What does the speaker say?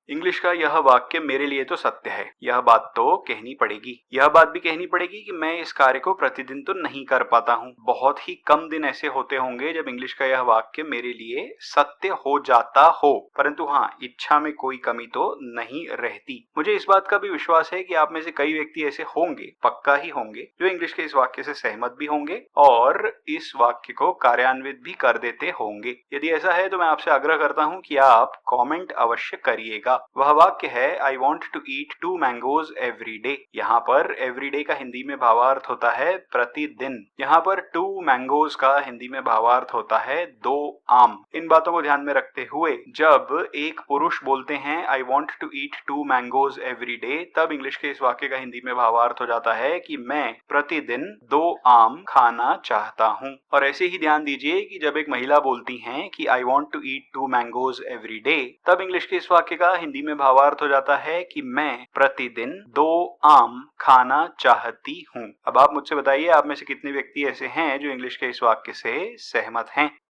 English का यह वाक्य मेरे लिए तो सत्य है। यह बात तो कहनी पड़ेगी। यह बात भी कहनी पड़ेगी कि मैं इस कार्य को प्रतिदिन तो नहीं कर पाता हूँ। बहुत ही कम दिन ऐसे होते होंगे जब इंग्लिश का यह वाक्य मेरे लिए सत्य हो जाता हो, परंतु हाँ, इच्छा में कोई कमी तो नहीं रहती। मुझे इस बात का भी विश्वास है कि आप में से कई व्यक्ति ऐसे होंगे, पक्का ही होंगे, जो इंग्लिश के इस वाक्य से सहमत भी होंगे और इस वाक्य को कार्यान्वित भी कर देते होंगे। यदि ऐसा है तो मैं आपसे आग्रह करता हूँ कि आप कमेंट अवश्य करिएगा। वह वाक्य है I want to eat 2 mangoes every day. यहाँ पर एवरी डे का हिंदी में भावार्थ होता है प्रतिदिन। यहाँ पर 2 मैंगोज का हिंदी में भावार्थ होता है 2 आम। इन बातों को ध्यान में रखते हुए जब एक पुरुष बोलते हैं I want to eat 2 mangoes every day, तब इंग्लिश के इस वाक्य का हिंदी में भावार्थ हो जाता है कि मैं प्रतिदिन 2 आम खाना चाहता हूँ। और ऐसे ही ध्यान दीजिए कि जब एक महिला बोलती हैं कि I want to eat 2 mangoes every day, तब इंग्लिश के इस वाक्य का हिंदी में भावार्थ हो जाता है कि मैं प्रतिदिन 2 आम खाना चाहती हूँ। अब आप मुझसे बताइए, आप में से कितने व्यक्ति ऐसे हैं जो इंग्लिश के इस वाक्य से सहमत हैं?